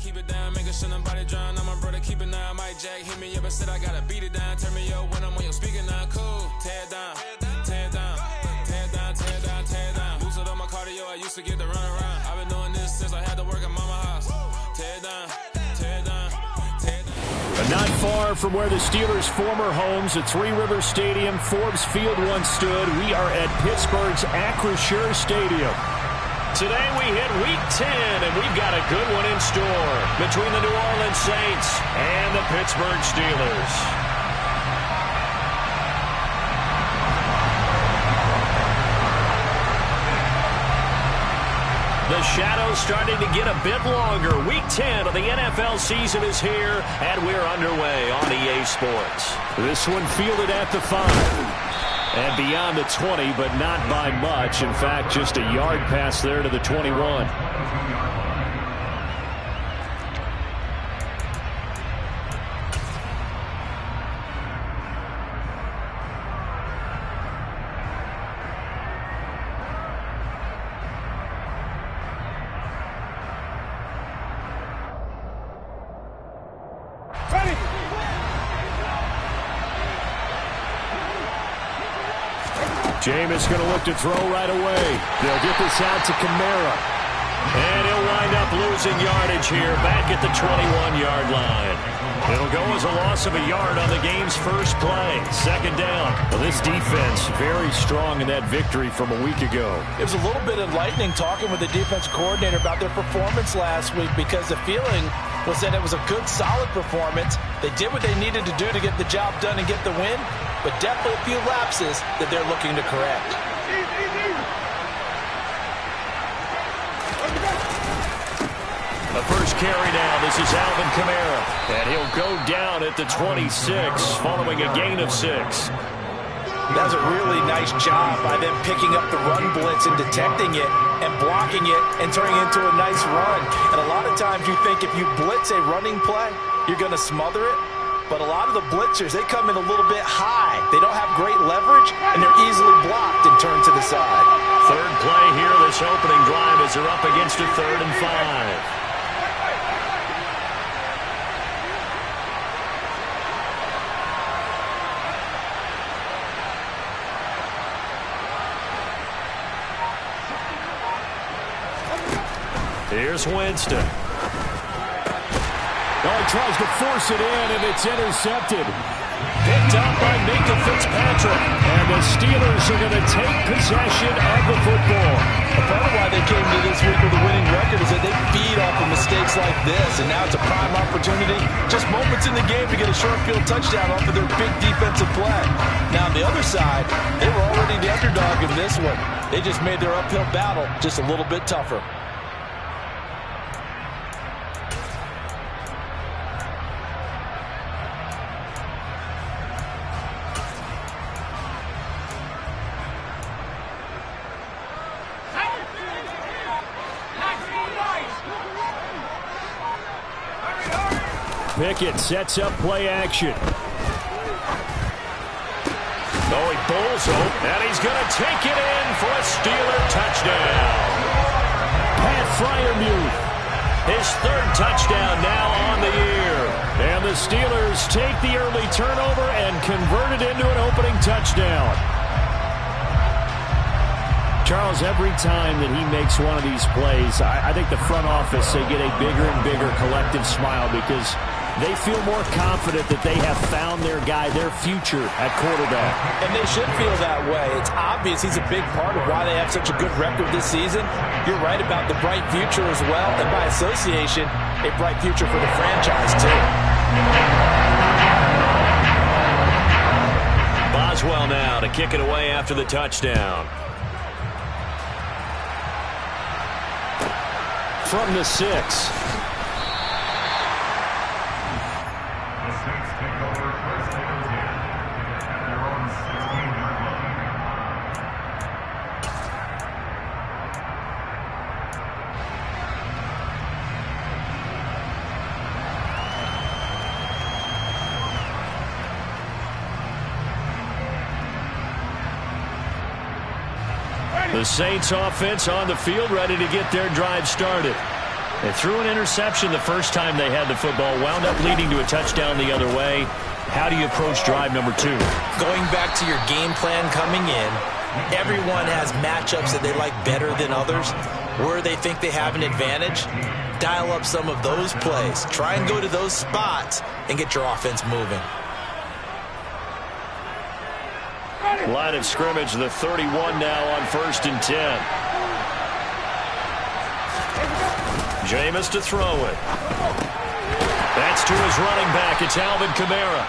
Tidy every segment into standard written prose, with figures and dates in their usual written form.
keep it down, making sure nobody drown. I'm a brother, keep it down. Mike Jack hit me up and said I gotta beat it down. Turn me up when I'm on your speaker now. Cool, tear it down, tear it down, tear it down, tear it down, tear it down. Lose it on my cardio, I used to get the run around. I've been doing this since I had to work at mama house. Tear it down, tear it down, tear it down. Not far from where the Steelers' former homes at Three Rivers Stadium, Forbes Field once stood, we are at Pittsburgh's Acrisure Stadium. Today we hit Week 10, and we've got a good one in store between the New Orleans Saints and the Pittsburgh Steelers. The shadow's starting to get a bit longer. Week 10 of the NFL season is here, and we're underway on EA Sports. This one fielded at the 5. And beyond the 20, but not by much. In fact, just a yard pass there to the 21. Jameis going to look to throw right away. They'll get this out to Kamara. And he'll wind up losing yardage here back at the 21-yard line. It'll go as a loss of a yard on the game's first play. Second down. Well, this defense very strong in that victory from a week ago. It was a little bit enlightening talking with the defense coordinator about their performance last week because the feeling was that it was a good, solid performance. They did what they needed to do to get the job done and get the win, but definitely a few lapses that they're looking to correct. The first carry now. This is Alvin Kamara. And he'll go down at the 26 following a gain of 6. That was a really nice job by them picking up the run blitz and detecting it and blocking it and turning it into a nice run. And a lot of times you think if you blitz a running play, you're going to smother it. But a lot of the blitzers, they come in a little bit high. They don't have great leverage, and they're easily blocked and turned to the side. Third play here, this opening drive as they're up against a 3rd and 5. Here's Winston. Oh, he tries to force it in, and it's intercepted. Picked up by Minkah Fitzpatrick. And the Steelers are going to take possession of the football. A part of why they came to this week with a winning record is that they feed off of mistakes like this, and now it's a prime opportunity, just moments in the game to get a short field touchdown off of their big defensive play. Now, on the other side, they were already the underdog in this one. They just made their uphill battle just a little bit tougher. Pickett sets up play action. Oh, he bowls home, and he's going to take it in for a Steeler touchdown. Pat Freiermuth, his 3rd touchdown now on the year. And the Steelers take the early turnover and convert it into an opening touchdown. Charles, every time that he makes one of these plays, I think the front office, they get a bigger and bigger collective smile because they feel more confident that they have found their guy, their future at quarterback. And they should feel that way. It's obvious he's a big part of why they have such a good record this season. You're right about the bright future as well, and by association, a bright future for the franchise too. Boswell now to kick it away after the touchdown. From the 6. The Saints offense on the field ready to get their drive started. They threw an interception the first time they had the football, wound up leading to a touchdown the other way. How do you approach drive number 2? Going back to your game plan coming in, everyone has matchups that they like better than others. Where they think they have an advantage, dial up some of those plays. Try and go to those spots and get your offense moving. Line of scrimmage, the 31 now on 1st and 10. Jameis to throw it. That's to his running back. It's Alvin Kamara.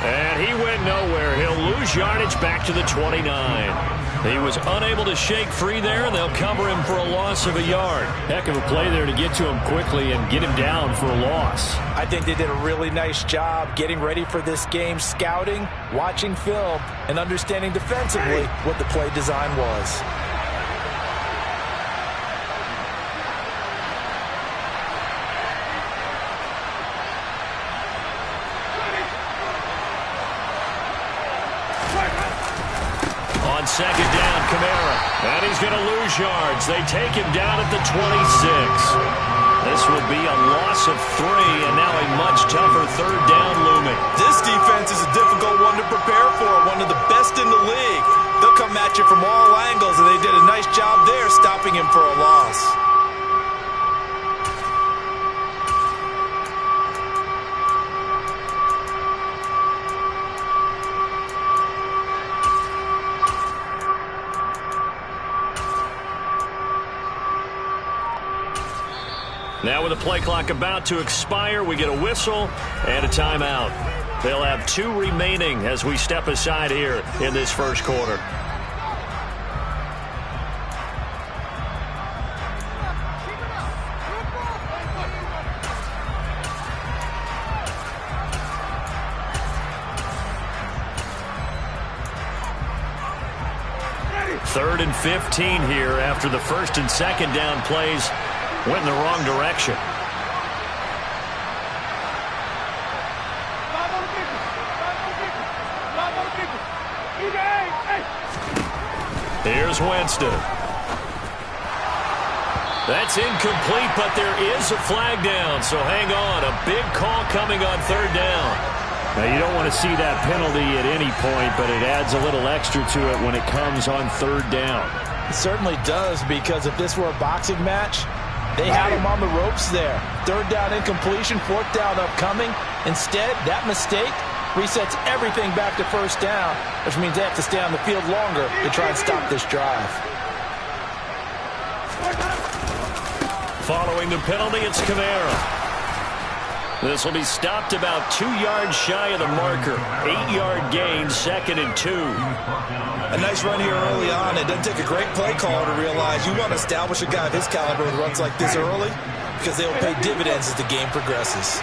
And he went nowhere. He'll lose yardage back to the 29. He was unable to shake free there, and they'll cover him for a loss of a yard. Heck of a play there to get to him quickly and get him down for a loss. I think they did a really nice job getting ready for this game, scouting, watching film, and understanding defensively what the play design was. Second down, Kamara. And he's going to lose yards. They take him down at the 26. This will be a loss of 3, and now a much tougher 3rd down looming. This defense is a difficult one to prepare for, one of the best in the league. They'll come at you from all angles, and they did a nice job there stopping him for a loss. Now with the play clock about to expire, we get a whistle and a timeout. They'll have 2 remaining as we step aside here in this first quarter. Third and 15 here after the 1st and 2nd down plays went in the wrong direction. Here's Winston. That's incomplete, but there is a flag down, so hang on. A big call coming on 3rd down. Now, you don't want to see that penalty at any point, but it adds a little extra to it when it comes on 3rd down. It certainly does, because if this were a boxing match, they had him on the ropes there. 3rd down incompletion, 4th down upcoming. Instead, that mistake resets everything back to 1st down, which means they have to stay on the field longer to try and stop this drive. Following the penalty, it's Kamara. This will be stopped about 2 yards shy of the marker. 8-yard gain, 2nd and 2. A nice run here early on. It doesn't take a great play caller to realize you want to establish a guy of his caliber who runs like this early, because they will pay dividends as the game progresses.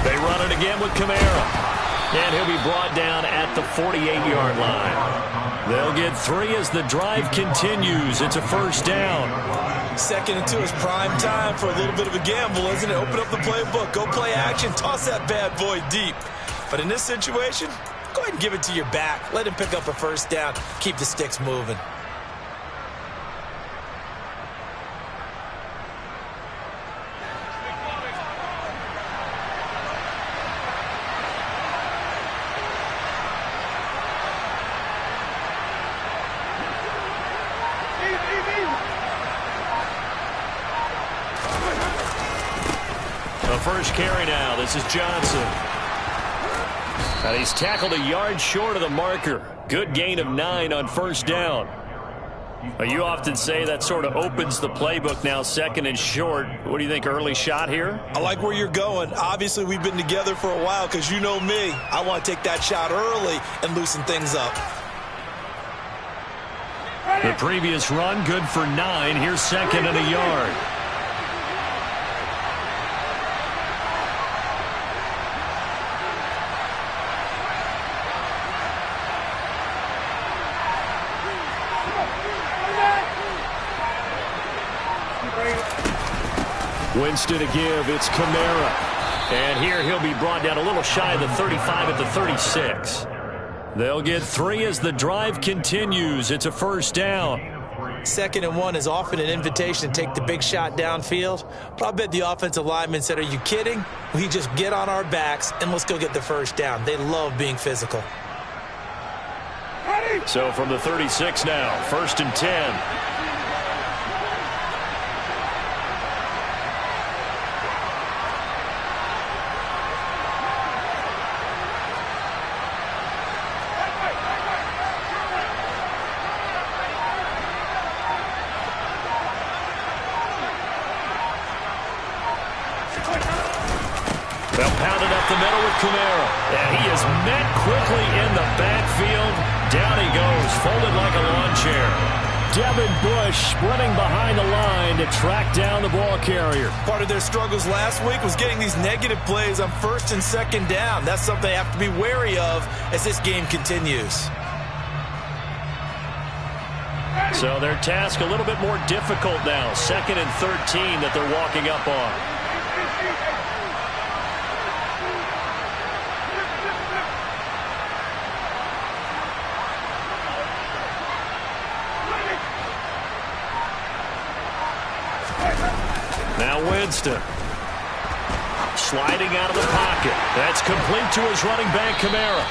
They run it again with Kamara. And he'll be brought down at the 48-yard line. They'll get 3 as the drive continues. It's a 1st down. 2nd and 2 is prime time for a little bit of a gamble, isn't it? Open up the playbook, go play action, toss that bad boy deep. But in this situation, go ahead and give it to your back. Let him pick up a 1st down. Keep the sticks moving. First carry now. This is Johnson. And he's tackled a yard short of the marker. Good gain of 9 on 1st down. You often say that sort of opens the playbook now, 2nd and short. What do you think, early shot here? I like where you're going. Obviously, we've been together for a while, because you know me. I want to take that shot early and loosen things up. The previous run, good for 9. Here's 2nd and a yard. Winston to give. It's Kamara. And here he'll be brought down a little shy of the 35 at the 36. They'll get 3 as the drive continues. It's a first down. 2nd and 1 is often an invitation to take the big shot downfield. But I bet the offensive lineman said, are you kidding? We just get on our backs and let's go get the first down. They love being physical. So from the 36 now, 1st and 10. They'll pound it up the middle with Kamara. And he is met quickly in the backfield. Down he goes, folded like a lawn chair. Devin Bush running behind the line to track down the ball carrier. Part of their struggles last week was getting these negative plays on 1st and 2nd down. That's something they have to be wary of as this game continues. So their task a little bit more difficult now. 2nd and 13 that they're walking up on. Now Winston. Sliding out of the pocket. That's complete to his running back, Kamara.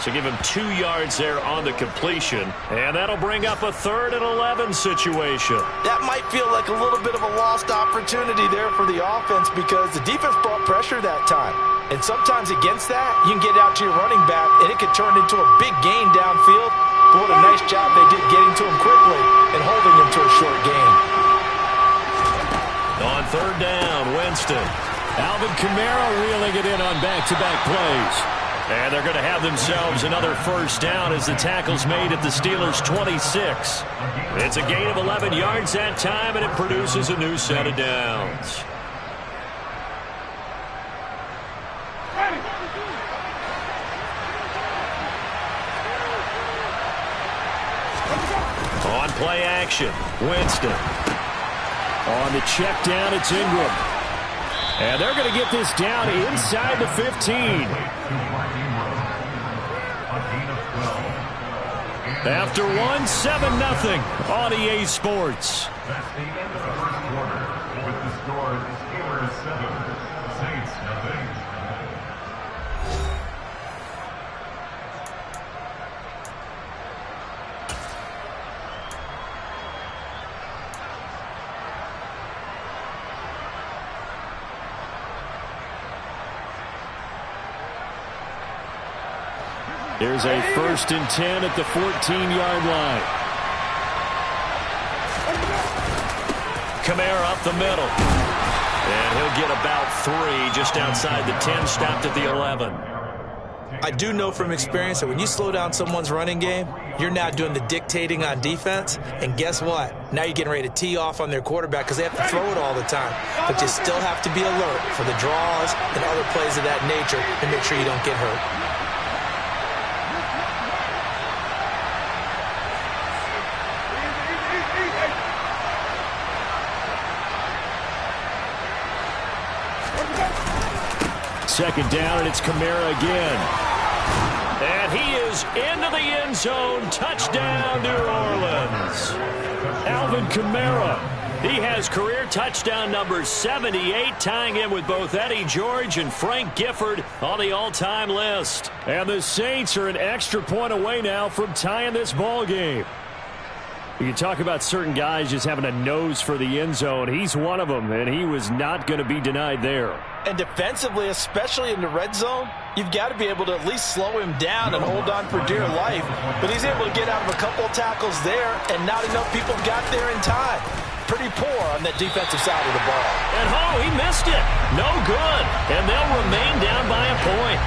So give him 2 yards there on the completion. And that'll bring up a 3rd and 11 situation. That might feel like a little bit of a lost opportunity there for the offense because the defense brought pressure that time. And sometimes against that, you can get out to your running back, and it could turn into a big gain downfield. But what a nice job they did getting to him quickly and holding him to a short gain. On 3rd down, Winston. Alvin Kamara reeling it in on back-to-back plays. And they're going to have themselves another first down as the tackle's made at the Steelers' 26. It's a gain of 11 yards that time, and it produces a new set of downs. On play action, Winston. On the check down, it's Ingram. And they're going to get this down inside the 15. After 1, 7-0 on EA Sports. That's the end of the first quarter with the score Steelers 7, Saints nothing. There's a 1st and 10 at the 14-yard line. Kamara up the middle. And he'll get about 3 just outside the 10, stopped at the 11. I do know from experience that when you slow down someone's running game, you're now doing the dictating on defense. And guess what? Now you're getting ready to tee off on their quarterback because they have to throw it all the time. But you still have to be alert for the draws and other plays of that nature and make sure you don't get hurt. Second down, and it's Kamara again. And he is into the end zone. Touchdown, New Orleans. Alvin Kamara. He has career touchdown number 78, tying in with both Eddie George and Frank Gifford on the all-time list. And the Saints are an extra point away now from tying this ball game. You can talk about certain guys just having a nose for the end zone. He's one of them, and he was not going to be denied there. And defensively, especially in the red zone, you've got to be able to at least slow him down and hold on for dear life. But he's able to get out of a couple of tackles there, and not enough people got there in time. Pretty poor on that defensive side of the ball. And he missed it. No good. And they'll remain down by a point.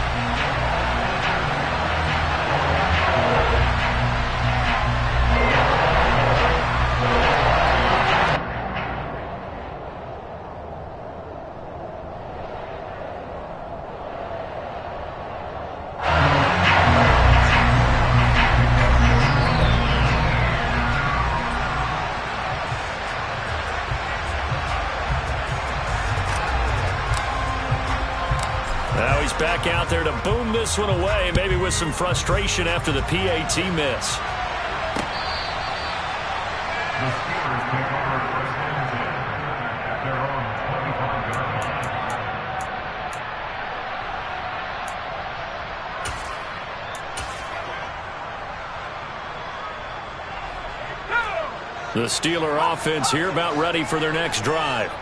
back out there to boom this one away, maybe with some frustration after the PAT miss. The Steelers take over first and 10 at their own 25-yard line. The Steeler offense here about ready for their next drive.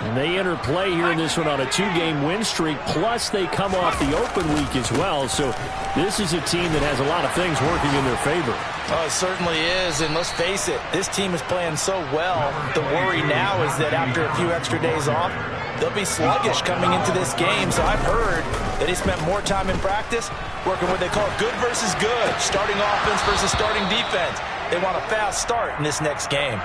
And they enter play here in this one on a 2-game win streak, plus they come off the open week as well. So this is a team that has a lot of things working in their favor. Oh, it certainly is, and let's face it, this team is playing so well. The worry now is that after a few extra days off, they'll be sluggish coming into this game. So I've heard that he spent more time in practice working what they call good versus good, starting offense versus starting defense. They want a fast start in this next game.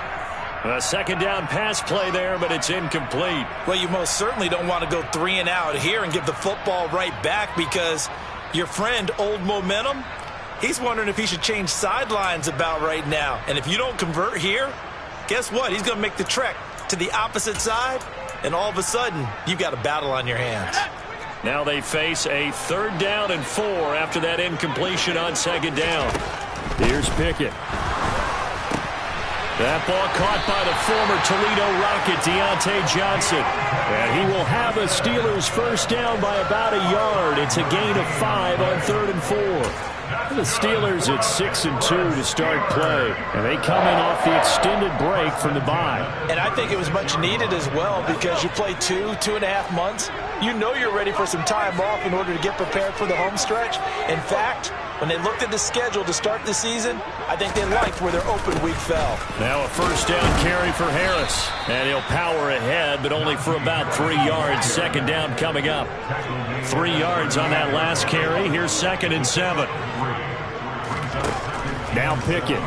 A second down pass play there, but it's incomplete. Well, you most certainly don't want to go 3 and out here and give the football right back, because your friend, Old Momentum, he's wondering if he should change sidelines about right now. And if you don't convert here, guess what? He's going to make the trek to the opposite side, and all of a sudden, you've got a battle on your hands. Now they face a 3rd down and 4 after that incompletion on 2nd down. Here's Pickett. That ball caught by the former Toledo Rocket, Deontay Johnson. And he will have a Steelers first down by about a yard. It's a gain of 5 on 3rd and 4. The Steelers at 6-2 to start play. And they come in off the extended break from the bye. And I think it was much needed as well, because you play 2.5 months. You know you're ready for some time off in order to get prepared for the home stretch. In fact, when they looked at the schedule to start the season, I think they liked where their open week fell. Now a first down carry for Harris. And he'll power ahead, but only for about 3 yards. 2nd down coming up. 3 yards on that last carry. Here's 2nd and 7. Now Pickett.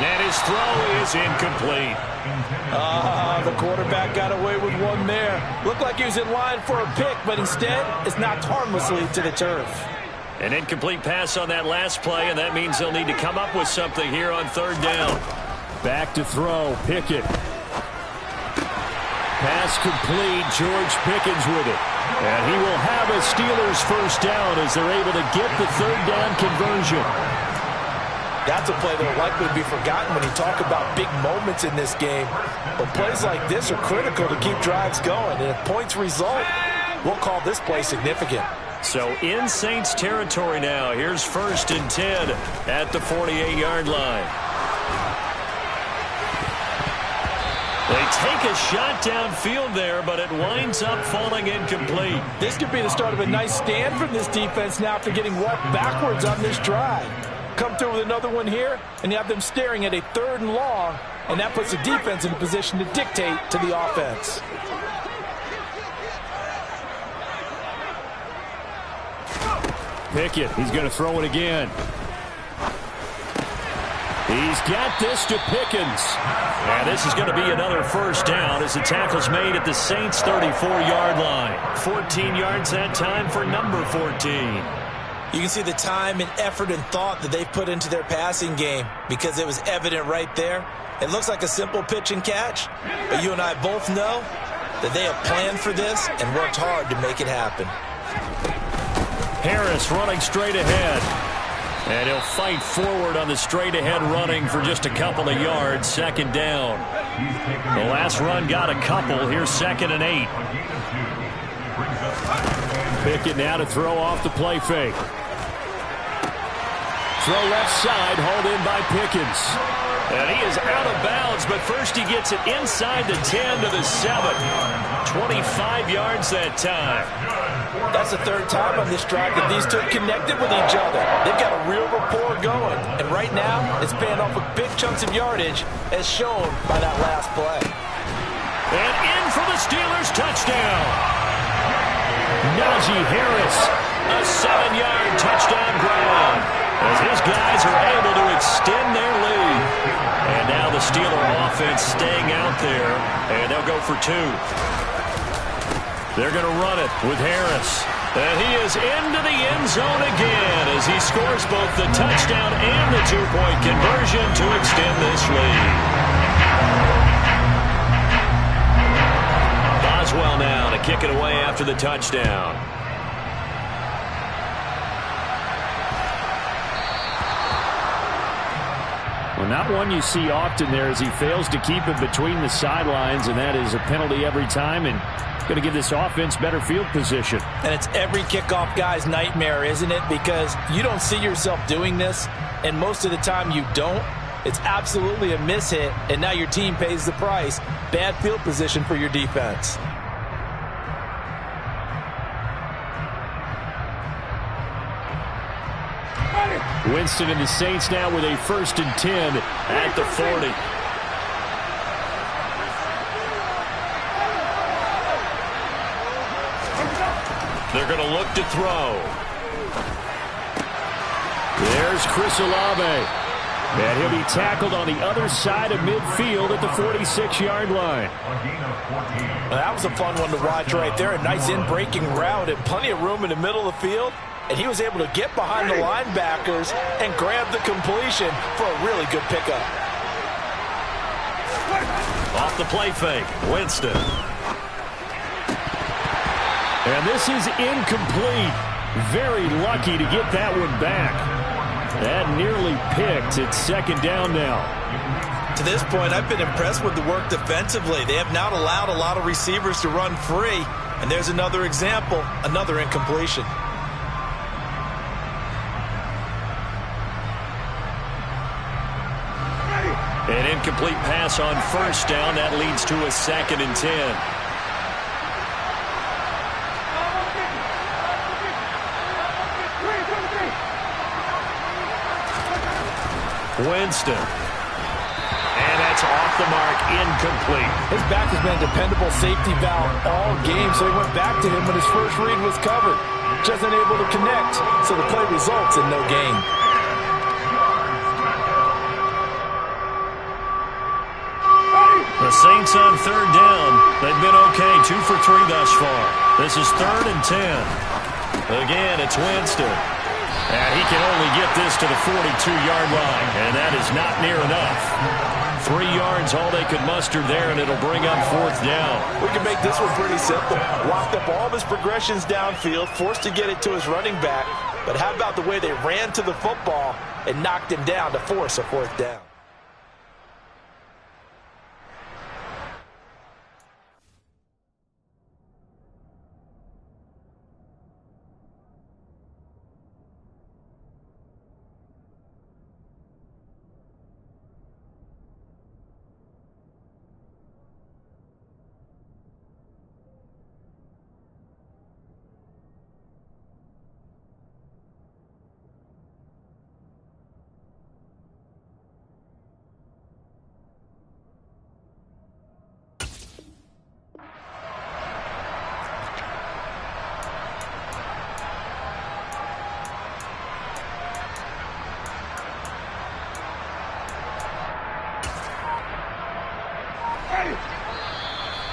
And his throw is incomplete. The quarterback got away with one there. Looked like he was in line for a pick, but instead it's knocked harmlessly to the turf. An incomplete pass on that last play, and that means they'll need to come up with something here on 3rd down. Back to throw, Pickett. Pass complete, George Pickens with it. And he will have a Steelers first down as they're able to get the 3rd down conversion. That's a play that will likely be forgotten when you talk about big moments in this game. But plays like this are critical to keep drives going. And if points result, we'll call this play significant. So in Saints territory now. Here's 1st and 10 at the 48-yard line. They take a shot downfield there, but it winds up falling incomplete. This could be the start of a nice stand from this defense now after getting walked backwards on this drive. Come through with another one here, and you have them staring at a 3rd and long, and that puts the defense in a position to dictate to the offense. Pickett, he's going to throw it again. He's got this to Pickens. And this is going to be another first down as the tackle's made at the Saints' 34-yard line. 14 yards that time for number 14. You can see the time and effort and thought that they've put into their passing game, because it was evident right there. It looks like a simple pitch and catch, but you and I both know that they have planned for this and worked hard to make it happen. Harris running straight ahead. And he'll fight forward on the straight-ahead running for just a couple of yards. 2nd down. The last run got a couple. Here's 2nd and 8. Pickett now to throw off the play fake. Throw left side, hauled in by Pickens. And he is out of bounds, but first he gets it inside the 10 to the 7. 25 yards that time. That's the 3rd time on this drive that these two connected with each other. They've got a real rapport going. And right now, it's paying off with big chunks of yardage, as shown by that last play. And in for the Steelers touchdown. Najee Harris, a 7-yard touchdown grab, as his guys are able to extend their lead. And now the Steeler offense staying out there, and they'll go for 2. They're going to run it with Harris. And he is into the end zone again as he scores both the touchdown and the 2-point conversion to extend this lead. Boswell now to kick it away after the touchdown. Well, not one you see often there as he fails to keep it between the sidelines, and that is a penalty every time and going to give this offense better field position. And it's every kickoff guy's nightmare, isn't it? Because you don't see yourself doing this, and most of the time you don't. It's absolutely a mishit, and now your team pays the price. Bad field position for your defense. Winston and the Saints now with a 1st and 10 at the 40. They're going to look to throw. There's Chris Olave. And he'll be tackled on the other side of midfield at the 46-yard line. Well, that was a fun one to watch right there. A nice in-breaking route and plenty of room in the middle of the field. And he was able to get behind the linebackers and grab the completion for a really good pickup. Off the play fake, Winston. And this is incomplete. Very lucky to get that one back. That nearly picked. It's 2nd down now. To this point, I've been impressed with the work defensively. They have not allowed a lot of receivers to run free. And there's another example, another incompletion. An incomplete pass on 1st down. That leads to a 2nd and 10. Winston. And that's off the mark, incomplete. His back has been a dependable safety valve all game, so he went back to him when his first read was covered. Just unable to connect, so the play results in no gain. The Saints on 3rd down. They've been okay, 2 for 3 thus far. This is 3rd and 10. Again, it's Winston. And he can only get this to the 42-yard line, and that is not near enough. 3 yards, all they could muster there, and it'll bring up 4th down. We can make this one pretty simple. Walked up all of his progressions downfield, forced to get it to his running back. But how about the way they ran to the football and knocked him down to force a 4th down?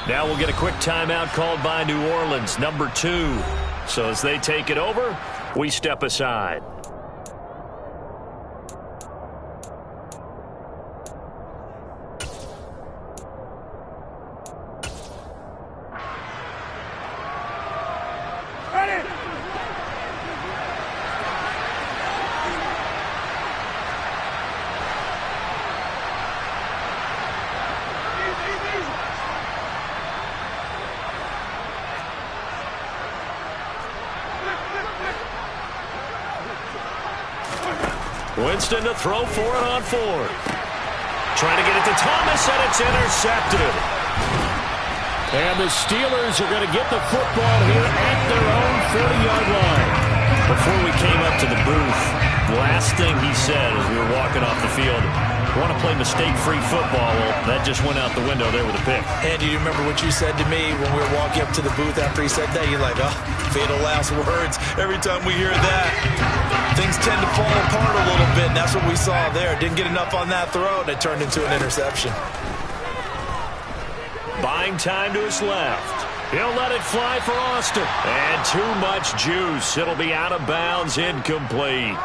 Now we'll get a quick timeout called by New Orleans, number 2. So as they take it over, we step aside. Winston to throw for it on 4th. Trying to get it to Thomas, and it's intercepted. And the Steelers are going to get the football here at their own 40-yard line. Before we came up to the booth, last thing he said as we were walking off the field, want to play mistake-free football. Well, that just went out the window there with a pick. And do you remember what you said to me when we were walking up to the booth after he said that? You're like, oh, fatal last words. Every time we hear that, things tend to fall apart a little bit, and that's what we saw there. Didn't get enough on that throw, and it turned into an interception. Buying time to his left. He'll let it fly for Austin. And too much juice. It'll be out of bounds, incomplete.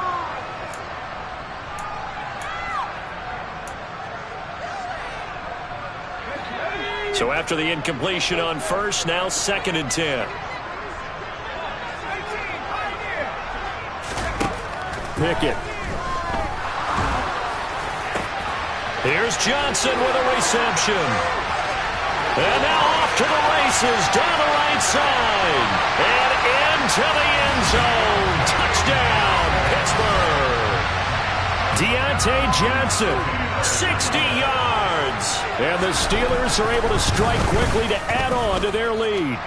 So after the incompletion on first, now 2nd and 10. Pickett. Here's Johnson with a reception. And now off to the races, down the right side. And into the end zone. Touchdown, Pittsburgh. Deontay Johnson, 60 yards. And the Steelers are able to strike quickly to add on to their lead.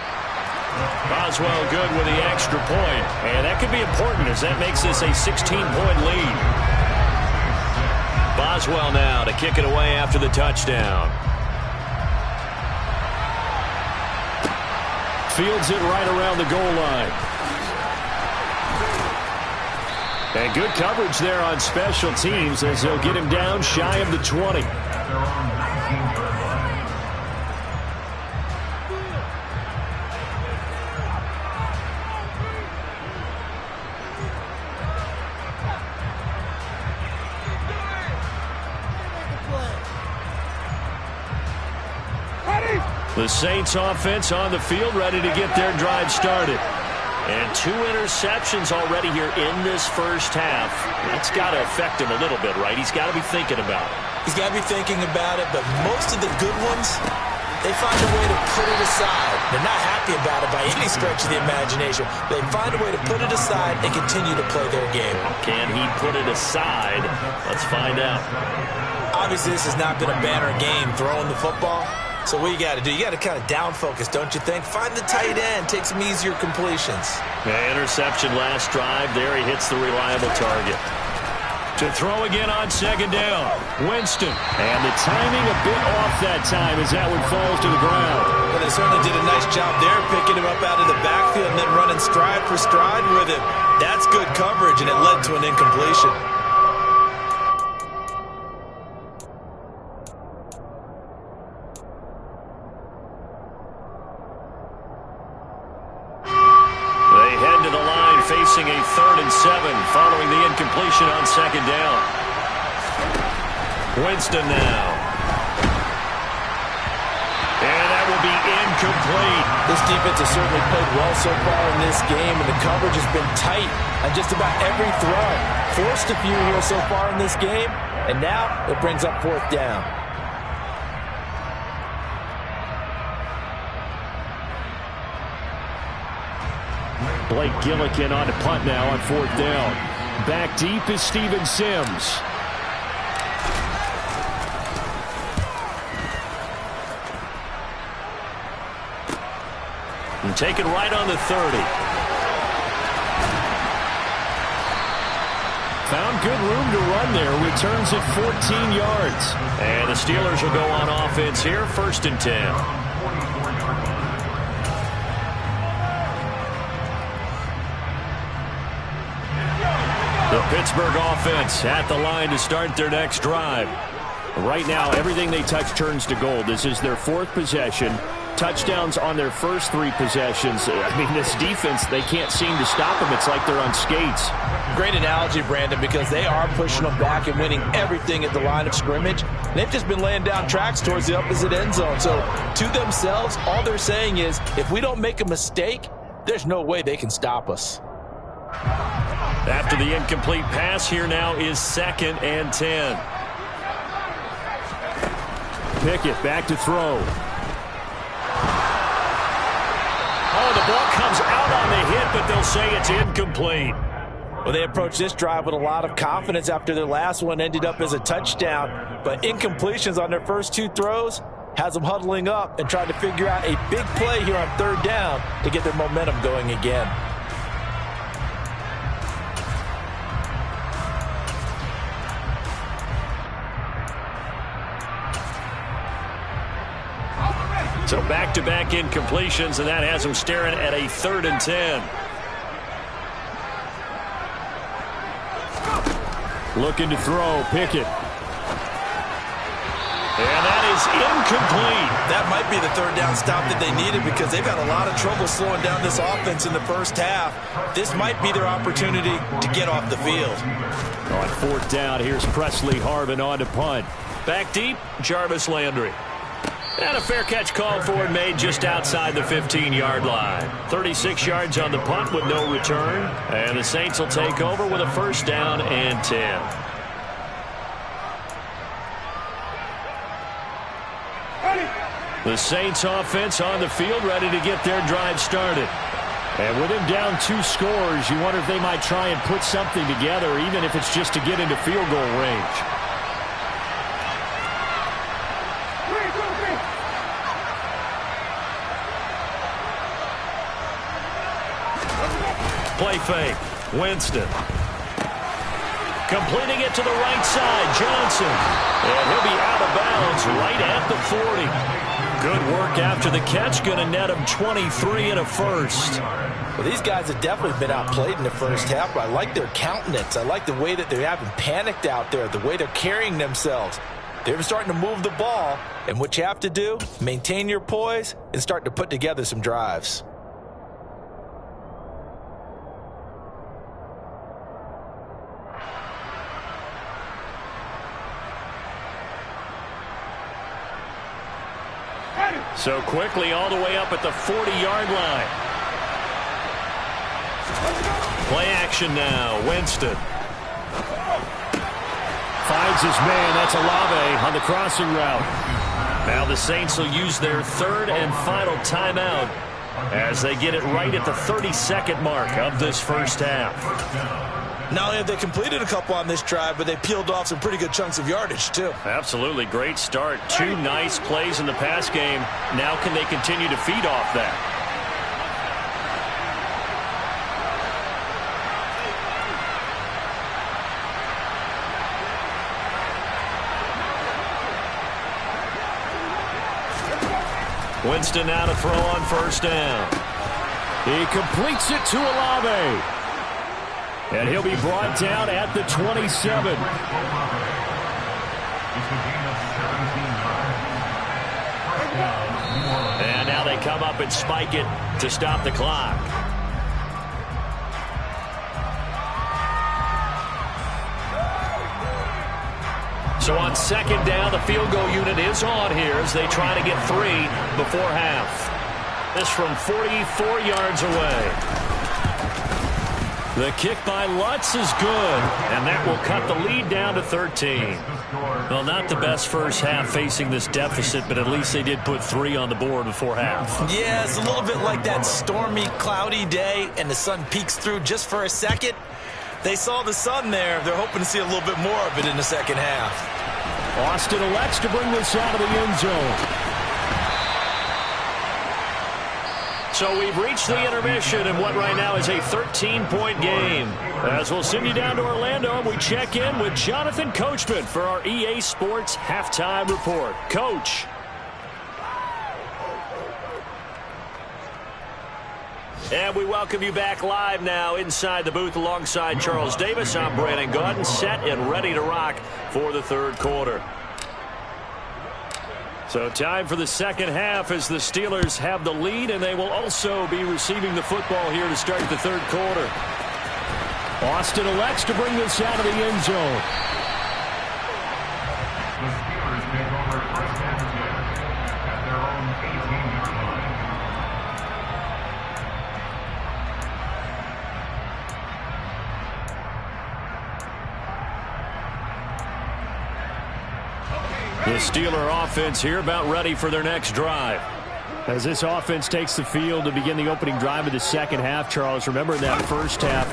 Boswell good with the extra point. And that could be important as that makes this a 16-point lead. Boswell now to kick it away after the touchdown. Fields it right around the goal line. And good coverage there on special teams as they'll get him down shy of the 20. The Saints offense on the field ready to get their drive started. And 2 interceptions already here in this first half. That's got to affect him a little bit, right? He's got to be thinking about it. He's got to be thinking about it, but most of the good ones, they find a way to put it aside. They're not happy about it by any stretch of the imagination. They find a way to put it aside and continue to play their game. Can he put it aside? Let's find out. Obviously, this has not been a banner game throwing the football. So what you got to do, you got to kind of down focus, don't you think? Find the tight end, take some easier completions. Interception last drive. There he hits the reliable target. To throw again on 2nd down. Winston. And the timing a bit off that time as that one falls to the ground. Well, they certainly did a nice job there picking him up out of the backfield and then running stride for stride with him. That's good coverage, and it led to an incompletion. Facing a 3rd and 7 following the incompletion on 2nd down. Winston now. And that will be incomplete. This defense has certainly played well so far in this game, and the coverage has been tight on just about every throw. Forced a few here so far in this game, and now it brings up 4th down. Blake Gillikin on to punt now on 4th down. Back deep is Steven Sims. And taken right on the 30. Found good room to run there. Returns at 14 yards. And the Steelers will go on offense here. 1st and 10. The Pittsburgh offense at the line to start their next drive. Right now, everything they touch turns to gold. This is their 4th possession. Touchdowns on their first 3 possessions. I mean, this defense, they can't seem to stop them. It's like they're on skates. Great analogy, Brandon, because they are pushing them back and winning everything at the line of scrimmage. They've just been laying down tracks towards the opposite end zone. So, to themselves, all they're saying is, if we don't make a mistake, there's no way they can stop us. After the incomplete pass, here now is 2nd and 10. Pickett back to throw. Oh, the ball comes out on the hit, but they'll say it's incomplete. Well, they approached this drive with a lot of confidence after their last one ended up as a touchdown. But incompletions on their first 2 throws has them huddling up and trying to figure out a big play here on 3rd down to get their momentum going again. So back-to-back incompletions, and that has them staring at a 3rd and 10. Looking to throw, Pickett. And that is incomplete. That might be the 3rd down stop that they needed because they've had a lot of trouble slowing down this offense in the first half. This might be their opportunity to get off the field. On 4th down, here's Presley Harvin on to punt. Back deep, Jarvis Landry. And a fair catch called for and made just outside the 15-yard line. 36 yards on the punt with no return. And the Saints will take over with a first down and 10. The Saints offense on the field, ready to get their drive started. And with him down 2 scores, you wonder if they might try and put something together, even if it's just to get into field goal range. Play fake. Winston. Completing it to the right side. Johnson. And he'll be out of bounds right at the 40. Good work after the catch. Going to net him 23 and a first. Well, these guys have definitely been outplayed in the first half, but I like their countenance. I like the way that they haven't panicked out there, the way they're carrying themselves. They're starting to move the ball, and what you have to do, maintain your poise and start to put together some drives. So quickly all the way up at the 40-yard line. Play action now. Winston. Finds his man. That's Olave on the crossing route. Now the Saints will use their third and final timeout as they get it right at the 32nd mark of this first half. Not only have they completed a couple on this drive, but they peeled off some pretty good chunks of yardage, too. Absolutely. Great start. 2 nice plays in the pass game. Now can they continue to feed off that? Winston now to throw on first down. He completes it to Olave. And he'll be brought down at the 27. And now they come up and spike it to stop the clock. So on second down, the field goal unit is on here as they try to get 3 before half. This from 44 yards away. The kick by Lutz is good, and that will cut the lead down to 13. Well, not the best first half facing this deficit, but at least they did put 3 on the board before half. Yeah, it's a little bit like that stormy, cloudy day, and the sun peeks through just for a second. They saw the sun there. They're hoping to see a little bit more of it in the second half. Austin elects to bring this out of the end zone. So we've reached the intermission in what right now is a 13-point game. As we'll send you down to Orlando, and we check in with Jonathan Coachman for our EA Sports Halftime Report. Coach. And we welcome you back live now inside the booth alongside Charles Davis. I'm Brandon Gaudin, set and ready to rock for the third quarter. So time for the second half as the Steelers have the lead, and they will also be receiving the football here to start the third quarter. Austin elects to bring this out of the end zone. The Steelers take over first and 10 at their own 18-yard line. The Steeler offense here about ready for their next drive. As this offense takes the field to begin the opening drive of the second half, Charles, remember in that first half,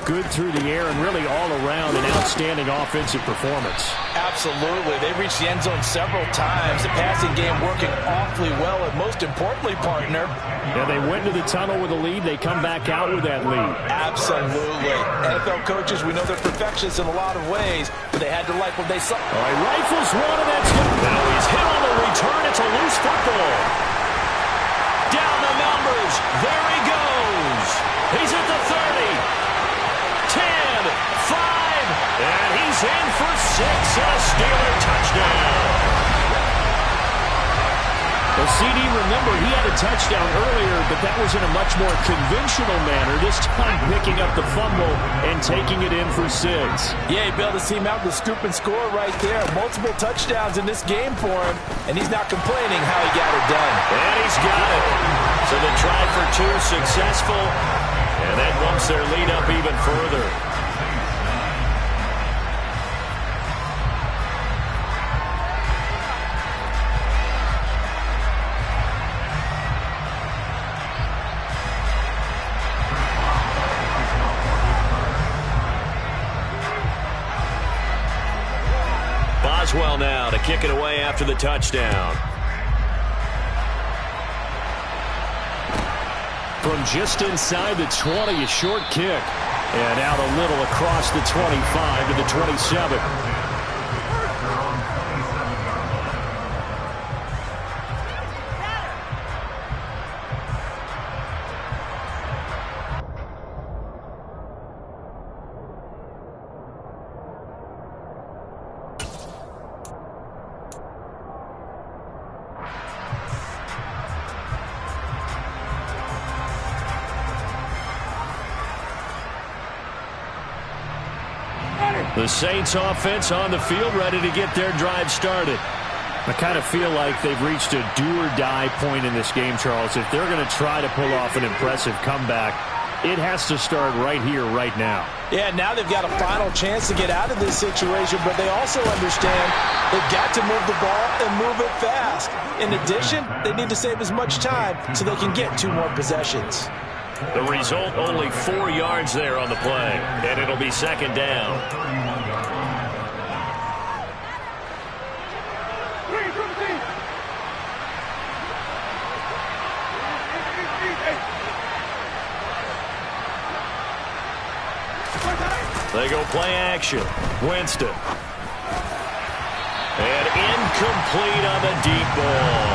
good through the air and really all around an outstanding offensive performance. Absolutely. They reached the end zone several times. The passing game working awfully well, and most importantly, partner. Yeah, they went into the tunnel with a lead. They come back out with that lead. Absolutely. NFL coaches, we know they're perfectionists in a lot of ways, but they had to like what they saw. All right, rifles one, and that's good. Now he's hit on the return. It's a loose football. Down the numbers. There he goes. He's at the 30. 10, 5, and he's in for 6, and a Steeler touchdown. Well, CD, remember, he had a touchdown earlier, but that was in a much more conventional manner, this time picking up the fumble and taking it in for 6. Yeah, he bailed his team out with a scoop and score right there. Multiple touchdowns in this game for him, and he's not complaining how he got it done. And he's got it. So the try for 2 successful, and that bumps their lead up even further. Boswell now to kick it away after the touchdown. From just inside the 20, a short kick. And out a little across the 25 to the 27. The Saints offense on the field, ready to get their drive started. I kind of feel like they've reached a do-or-die point in this game, Charles. If they're going to try to pull off an impressive comeback, it has to start right here, right now. Yeah, now they've got a final chance to get out of this situation, but they also understand they've got to move the ball and move it fast. In addition, they need to save as much time so they can get 2 more possessions. The result, only 4 yards there on the play, and it'll be second down. They go play action. Winston. And incomplete on the deep ball.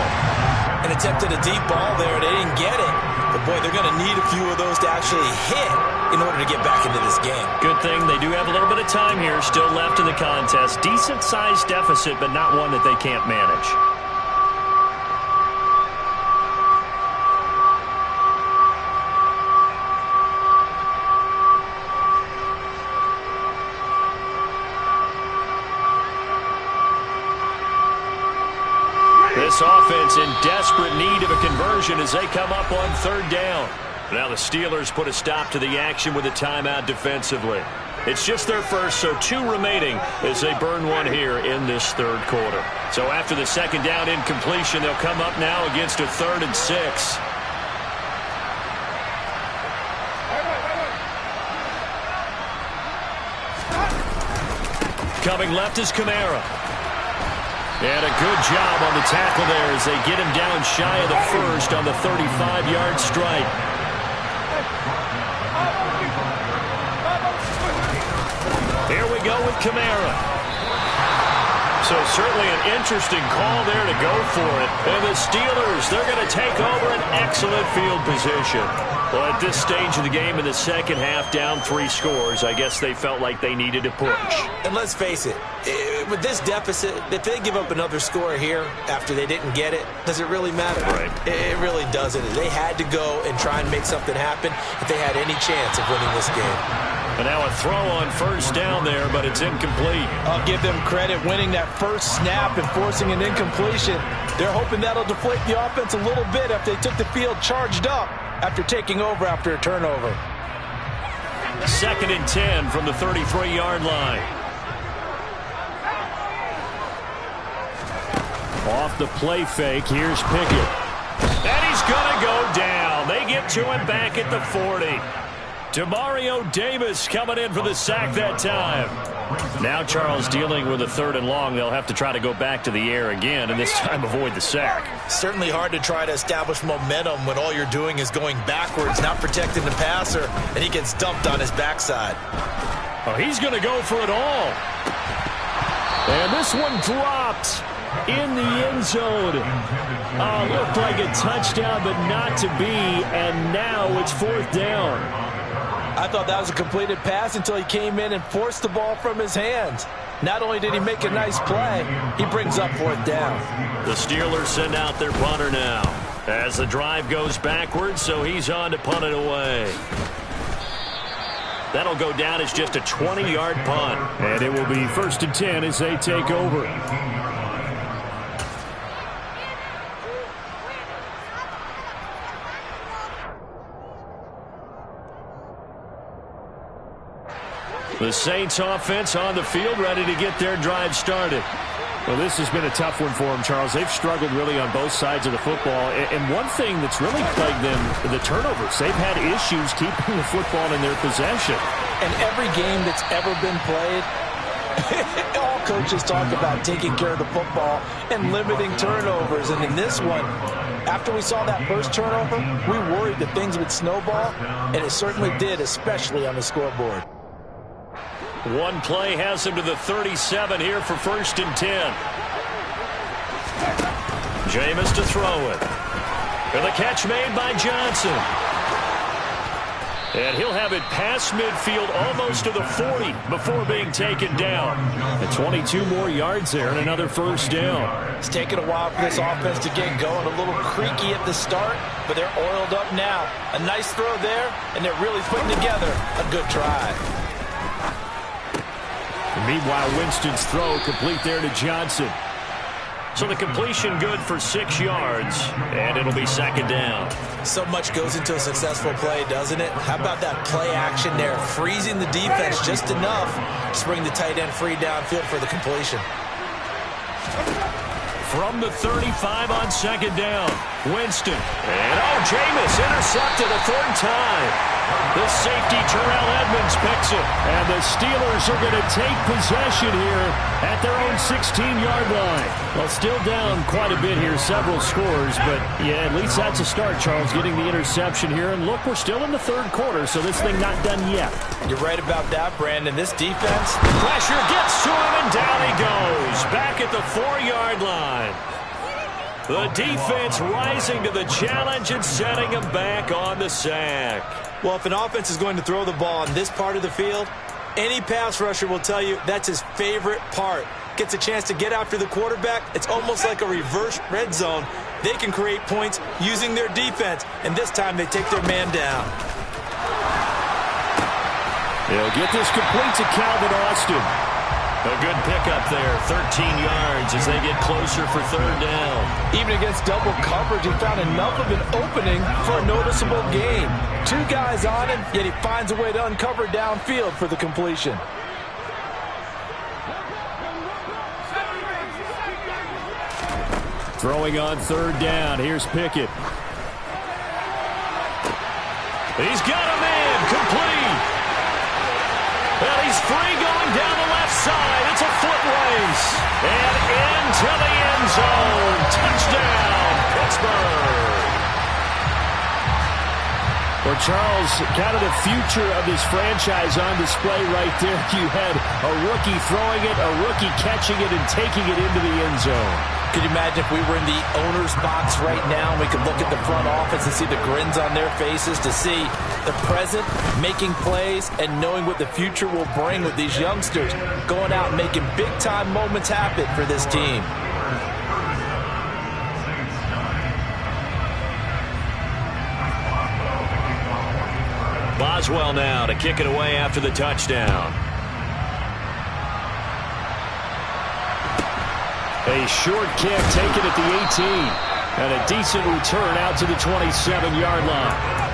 An attempt at a deep ball there. They didn't get it. But, boy, they're going to need a few of those to actually hit in order to get back into this game. Good thing they do have a little bit of time here still left in the contest. Decent-sized deficit, but not one that they can't manage. This offense in desperate need of a conversion as they come up on 3rd down. Now the Steelers put a stop to the action with a timeout defensively. It's just their first, so 2 remaining as they burn 1 here in this 3rd quarter. So after the 2nd down incompletion, they'll come up now against a 3rd and 6. Coming left is Kamara. And a good job on the tackle there as they get him down shy of the 1st on the 35-yard strike. Here we go with Kamara. So certainly an interesting call there to go for it. And the Steelers, they're going to take over an excellent field position. Well, at this stage of the game in the 2nd half, down 3 scores, I guess they felt like they needed to push. And let's face it, with this deficit, if they give up another score here after they didn't get it, does it really matter? Right. It really doesn't. They had to go and try and make something happen if they had any chance of winning this game. And now a throw on 1st down there, but it's incomplete. I'll give them credit winning that first snap and forcing an incompletion. They're hoping that'll deflate the offense a little bit if they took the field charged up after taking over after a turnover. 2nd and 10 from the 33-yard line. Off the play fake, here's Pickett. And he's going to go down. They get to him back at the 40. Demario Davis coming in for the sack that time. Now Charles dealing with a 3rd and long. They'll have to try to go back to the air again, and this time avoid the sack. Certainly hard to try to establish momentum when all you're doing is going backwards, not protecting the passer, and he gets dumped on his backside. Oh, he's going to go for it all. And this one dropped. in the end zone. Looked like a touchdown, but not to be, and now it's 4th down. I thought that was a completed pass until he came in and forced the ball from his hands. Not only did he make a nice play, he brings up 4th down. The Steelers send out their punter now as the drive goes backwards, so he's on to punt it away. That'll go down as just a 20-yard punt. And it will be 1st and 10 as they take over. The Saints offense on the field, ready to get their drive started. Well, this has been a tough one for them, Charles. They've struggled really on both sides of the football. And one thing that's really plagued them, the turnovers. They've had issues keeping the football in their possession. And every game that's ever been played, all coaches talk about taking care of the football and limiting turnovers. And in this one, after we saw that first turnover, we worried that things would snowball, and it certainly did, especially on the scoreboard. One play has him to the 37 here for 1st and 10. Jameis to throw it. And the catch made by Johnson. And he'll have it past midfield almost to the 40 before being taken down. And 22 more yards there and another 1st down. It's taken a while for this offense to get going. A little creaky at the start, but they're oiled up now. A nice throw there, and they're really putting together a good drive. Meanwhile, Winston's throw complete there to Johnson. So the completion good for 6 yards, and it'll be 2nd down. So much goes into a successful play, doesn't it? How about that play action there? Freezing the defense just enough to bring the tight end free downfield for the completion. From the 35 on 2nd down, Winston. And Jameis intercepted a 3rd time. The safety, Terrell Edmonds, picks it. And the Steelers are going to take possession here at their own 16-yard line. Well, still down quite a bit here, several scores. But, yeah, at least that's a start, Charles, getting the interception here. And, look, we're still in the 3rd quarter, so this thing not done yet. You're right about that, Brandon. This defense. Pressure gets to him, and down he goes. Back at the 4-yard line. The defense rising to the challenge and setting him back on the sack. Well, if an offense is going to throw the ball on this part of the field, any pass rusher will tell you that's his favorite part. Gets a chance to get after the quarterback. It's almost like a reverse red zone. They can create points using their defense, and this time they take their man down. They'll get this complete to Calvin Austin. A good pickup there, 13 yards as they get closer for 3rd down. Even against double coverage, he found enough of an opening for a noticeable gain. 2 guys on him, yet he finds a way to uncover downfield for the completion. Throwing on 3rd down, here's Pickett. He's got a man, complete. Well, he's free going down the left side. It's a foot race. And into the end zone. Touchdown, Pittsburgh. Well, Charles, kind of the future of this franchise on display right there. You had a rookie throwing it, a rookie catching it, and taking it into the end zone. Could you imagine if we were in the owner's box right now and we could look at the front office and see the grins on their faces, to see the present making plays and knowing what the future will bring with these youngsters going out and making big-time moments happen for this team. Boswell now to kick it away after the touchdown. A short kick taken at the 18. And a decent return out to the 27-yard line.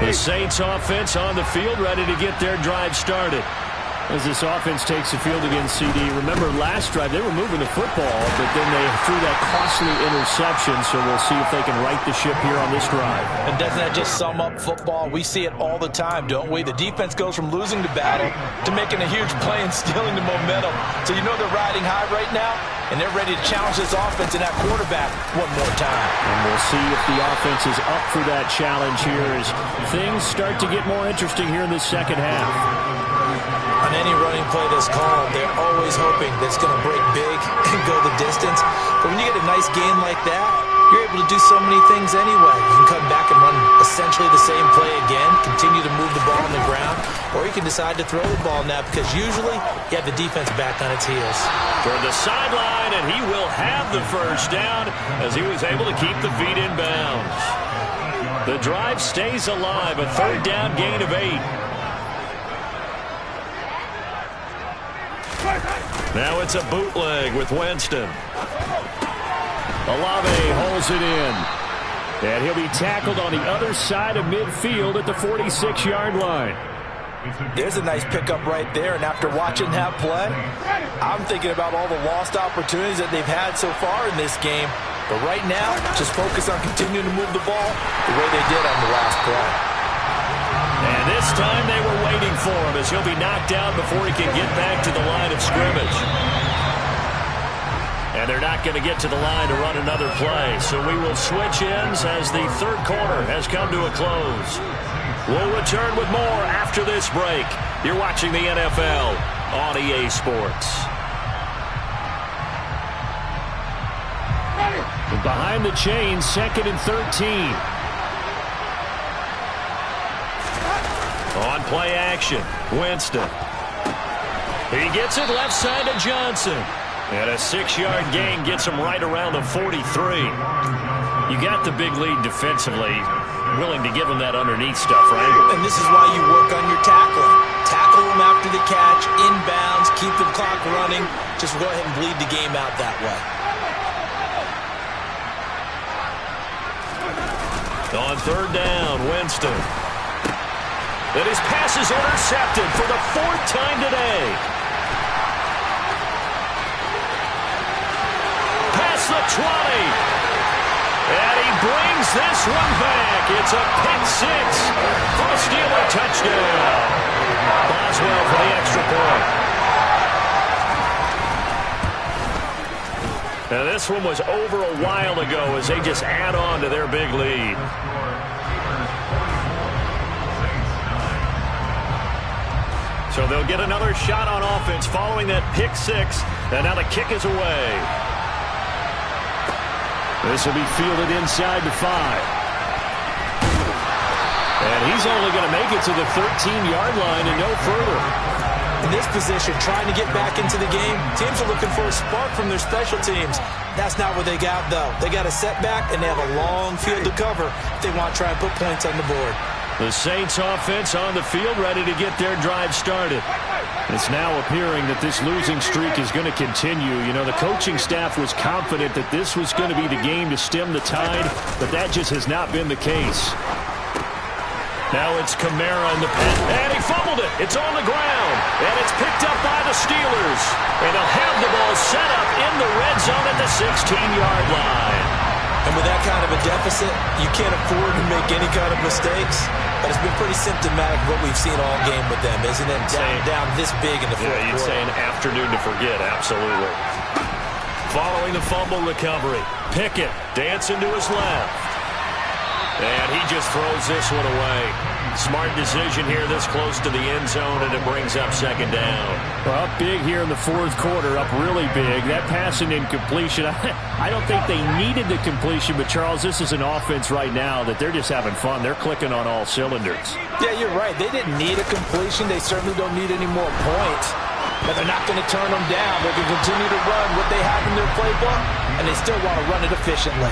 The Saints offense on the field, ready to get their drive started. As this offense takes the field against CD. Remember, last drive, they were moving the football, but then they threw that costly interception, so we'll see if they can right the ship here on this drive. And doesn't that just sum up football? We see it all the time, don't we? The defense goes from losing the battle to making a huge play and stealing the momentum. So you know they're riding high right now, and they're ready to challenge this offense and that quarterback one more time. And we'll see if the offense is up for that challenge here as things start to get more interesting here in the second half. On any running play that's called, they're always hoping that it's going to break big and go the distance. But when you get a nice gain like that, you're able to do so many things anyway. You can come back and run essentially the same play again, continue to move the ball on the ground, or you can decide to throw the ball now because usually you have the defense back on its heels. Toward the sideline, and he will have the first down as he was able to keep the feet in bounds. The drive stays alive, a third down gain of 8. Now it's a bootleg with Winston. Olave holds it in. And he'll be tackled on the other side of midfield at the 46-yard line. There's a nice pickup right there, and after watching that play, I'm thinking about all the lost opportunities that they've had so far in this game. But right now, just focus on continuing to move the ball the way they did on the last play. And this time they were waiting for him as he'll be knocked out before he can get back to the line of scrimmage. And they're not going to get to the line to run another play. So we will switch ends as the third quarter has come to a close. We'll return with more after this break. You're watching the NFL on EA Sports. Behind the chains, 2nd and 13. On play action, Winston. He gets it left side to Johnson. And a 6-yard gain gets him right around the 43. You got the big lead defensively. Willing to give him that underneath stuff, right? And this is why you work on your tackling. Tackle him after the catch, inbounds, keep the clock running. Just go ahead and bleed the game out that way. On third down, Winston. And his pass is intercepted for the 4th time today. Past the 20. And he brings this one back. It's a pick 6 for a Steeler touchdown. Boswell for the extra point. Now this one was over a while ago as they just add on to their big lead. So they'll get another shot on offense following that pick 6. And now the kick is away. This will be fielded inside the 5. And he's only going to make it to the 13-yard line and no further. In this position, trying to get back into the game, teams are looking for a spark from their special teams. That's not what they got, though. They got a setback, and they have a long field to cover if they want to try and put points on the board. The Saints offense on the field ready to get their drive started. It's now appearing that this losing streak is going to continue. You know, the coaching staff was confident that this was going to be the game to stem the tide, but that just has not been the case. Now it's Kamara in the pen, and he fumbled it. It's on the ground, and it's picked up by the Steelers. And they'll have the ball set up in the red zone at the 16-yard line. And with that kind of a deficit, you can't afford to make any kind of mistakes. But it's been pretty symptomatic of what we've seen all game with them, isn't it? Down this big in the fourth quarter. You'd say an afternoon to forget, absolutely. Following the fumble recovery, Pickett dancing to his left. And he just throws this one away. Smart decision here this close to the end zone, and it brings up 2nd down. Well, up big here in the fourth quarter, up really big. That passing incompletion, I don't think they needed the completion, but Charles, this is an offense right now that they're just having fun. They're clicking on all cylinders. Yeah, you're right. They didn't need a completion. They certainly don't need any more points. But they're not going to turn them down. They can continue to run what they have in their playbook, and they still want to run it efficiently.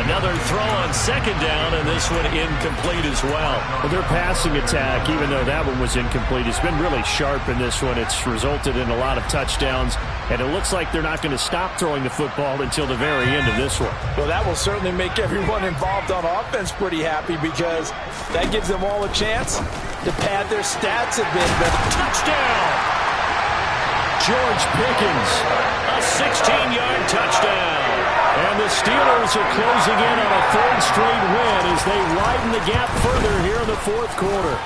Another throw on 2nd down, and this one incomplete as well. Well, their passing attack, even though that one was incomplete, has been really sharp in this one. It's resulted in a lot of touchdowns, and it looks like they're not going to stop throwing the football until the very end of this one. Well, that will certainly make everyone involved on offense pretty happy because that gives them all a chance to pad their stats a bit. But touchdown! George Pickens, a 16-yard touchdown. And the Steelers are closing in on a third straight win as they widen the gap further here in the fourth quarter.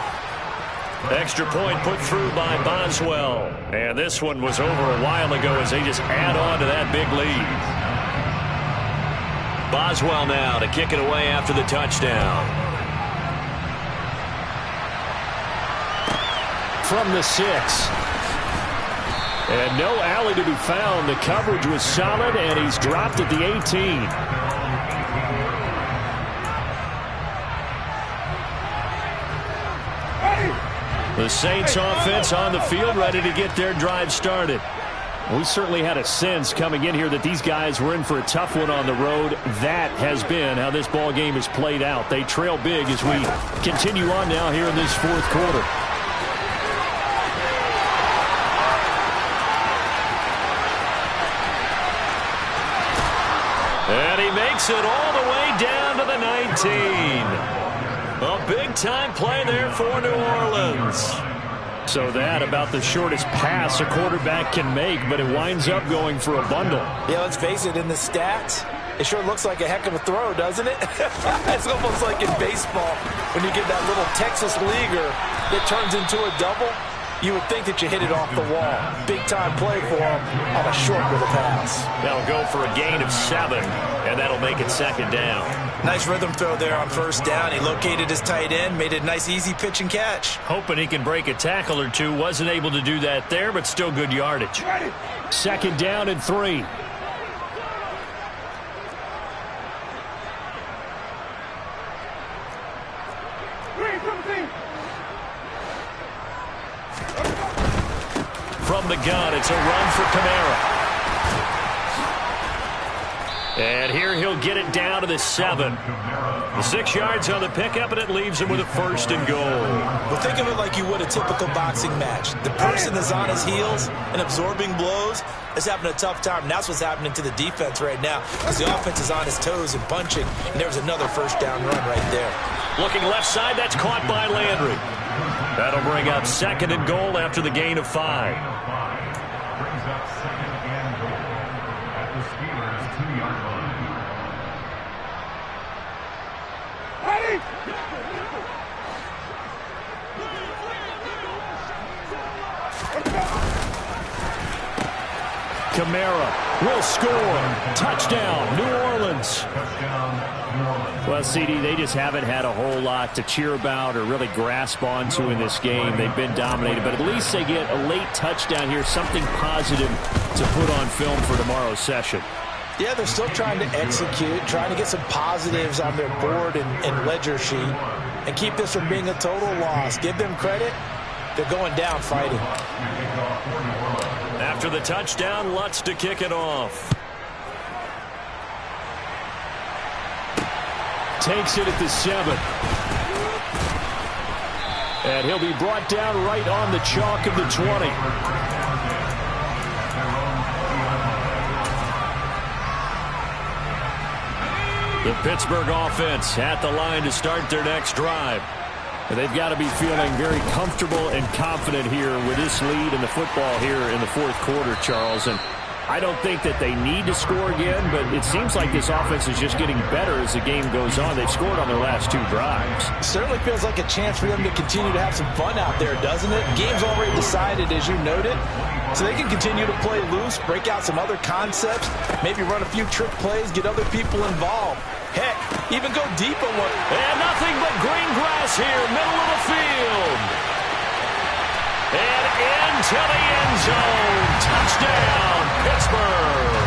Extra point put through by Boswell. And this one was over a while ago as they just add on to that big lead. Boswell now to kick it away after the touchdown. From the 6. And no alley to be found. The coverage was solid, and he's dropped at the 18. The Saints offense on the field, ready to get their drive started. We certainly had a sense coming in here that these guys were in for a tough one on the road. That has been how this ball game has played out. They trail big as we continue on now here in this fourth quarter. And he makes it all the way down to the 19. A big-time play there for New Orleans. So that about the shortest pass a quarterback can make, but it winds up going for a bundle. Yeah, let's face it, in the stats, it sure looks like a heck of a throw, doesn't it? It's almost like in baseball when you get that little Texas leaguer that turns into a double. You would think that you hit it off the wall. Big-time play for him on a short little pass. That'll go for a gain of 7, and that'll make it second down. Nice rhythm throw there on first down. He located his tight end, made it a nice easy pitch and catch. Hoping he can break a tackle or two. Wasn't able to do that there, but still good yardage. Second down and 3. From the gun, it's a run for Kamara. And here he'll get it down to the 7. The 6 yards on the pickup, and it leaves him with a first and goal. Well, think of it like you would a typical boxing match. The person is on his heels and absorbing blows is having a tough time. And that's what's happening to the defense right now because the offense is on his toes and punching. And there's another first down run right there. Looking left side, that's caught by Landry. That'll bring up second and goal after the gain of 5. Brings up second and goal at the Steelers' 2-yard line. Kamara will score. Touchdown, New Orleans. Well, CD, they just haven't had a whole lot to cheer about or really grasp onto in this game. They've been dominated, but at least they get a late touchdown here, something positive to put on film for tomorrow's session. Yeah, they're still trying to execute, trying to get some positives on their board and ledger sheet and keep this from being a total loss. Give them credit. They're going down fighting. After the touchdown, Lutz to kick it off. Takes it at the 7. And he'll be brought down right on the chalk of the 20. The Pittsburgh offense at the line to start their next drive. And they've got to be feeling very comfortable and confident here with this lead in the football here in the fourth quarter, Charles. And I don't think that they need to score again, but it seems like this offense is just getting better as the game goes on. They've scored on their last 2 drives. It certainly feels like a chance for them to continue to have some fun out there, doesn't it? Game's already decided, as you noted, so they can continue to play loose, break out some other concepts, maybe run a few trick plays, get other people involved. Heck, even go deep on one. And nothing but green grass here, middle of the field. And into the end zone. Touchdown, Pittsburgh.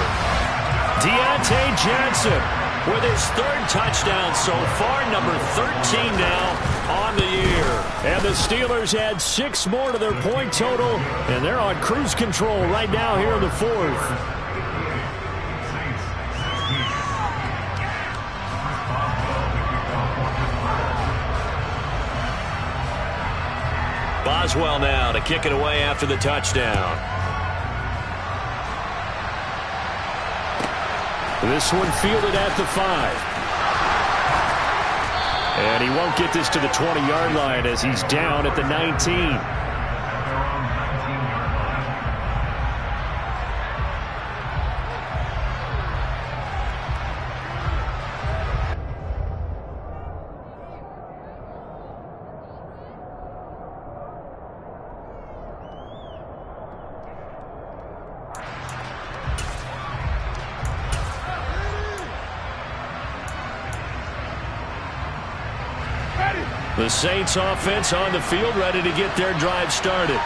Deontay Johnson with his 3rd touchdown so far, number 13 now on the year. And the Steelers add 6 more to their point total, and they're on cruise control right now here in the 4th. Boswell now to kick it away after the touchdown. This one fielded at the 5. And he won't get this to the 20-yard line as he's down at the 19. The Saints offense on the field, ready to get their drive started.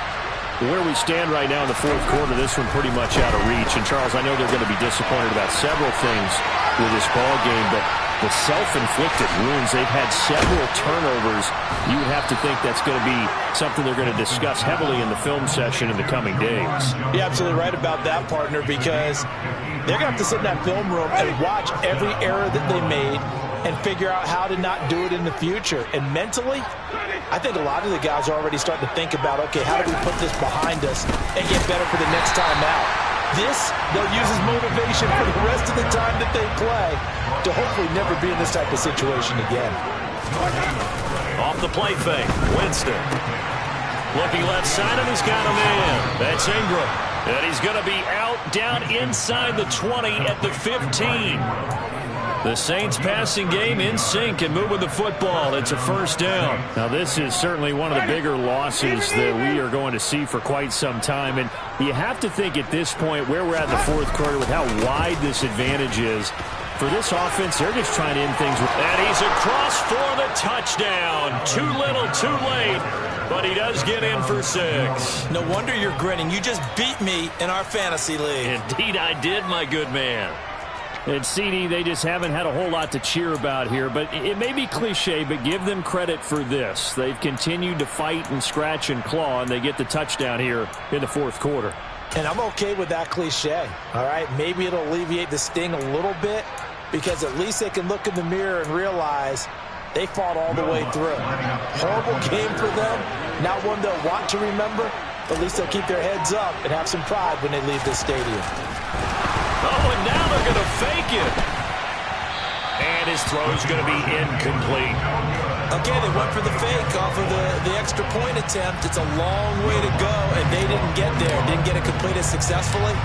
Where we stand right now in the fourth quarter, this one pretty much out of reach. And, Charles, I know they're going to be disappointed about several things with this ball game, but the self-inflicted wounds, they've had several turnovers. You would have to think that's going to be something they're going to discuss heavily in the film session in the coming days. You're absolutely right about that, partner, because they're going to have to sit in that film room and watch every error that they made and figure out how to not do it in the future. And mentally, I think a lot of the guys are already starting to think about, okay, how do we put this behind us and get better for the next time out? This, they'll use as motivation for the rest of the time that they play to hopefully never be in this type of situation again. Off the play fake, Winston. Looking left side, and he's got a man. That's Ingram. And he's going to be out down inside the 20 at the 15. The Saints passing game in sync and moving the football. It's a first down. Now, this is certainly one of the bigger losses that we are going to see for quite some time. And you have to think at this point where we're at in the fourth quarter with how wide this advantage is. For this offense, they're just trying to end things. And he's across for the touchdown. Too little, too late. But he does get in for 6. No wonder you're grinning. You just beat me in our fantasy league. Indeed I did, my good man. And CD, they just haven't had a whole lot to cheer about here. But it may be cliche, but give them credit for this. They've continued to fight and scratch and claw, and they get the touchdown here in the fourth quarter. And I'm okay with that cliche, all right? Maybe it'll alleviate the sting a little bit because at least they can look in the mirror and realize they fought all the way through. Horrible game for them, not one they'll want to remember. At least they'll keep their heads up and have some pride when they leave this stadium. Oh, and now they're going to fake it. And his throw's going to be incomplete. Okay, they went for the fake off of the extra point attempt. It's a long way to go, and they didn't get there. Didn't get it completed successfully.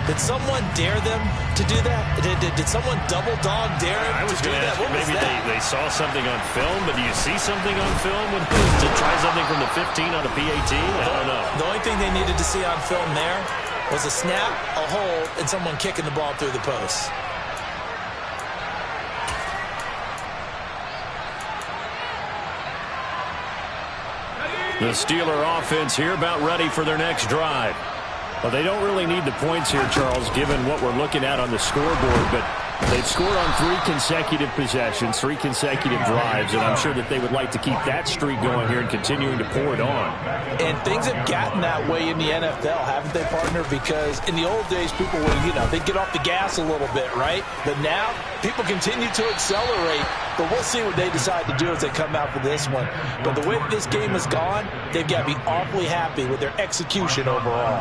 Did someone dare them to do that? Did someone double dog dare them I was to do going to that? ask you, maybe they saw something on film, but do you see something on film to try something from the 15 on a PAT? I don't know. The only thing they needed to see on film there was a snap, a hold, and someone kicking the ball through the post. The Steeler offense here about ready for their next drive. Well, they don't really need the points here, Charles, given what we're looking at on the scoreboard, but they've scored on 3 consecutive possessions, 3 consecutive drives, and I'm sure that they would like to keep that streak going here and continuing to pour it on. And things have gotten that way in the NFL, haven't they, partner? Because in the old days, people were, they'd get off the gas a little bit, right? But now, people continue to accelerate, but we'll see what they decide to do as they come out for this one. But the way this game has gone, they've got to be awfully happy with their execution overall.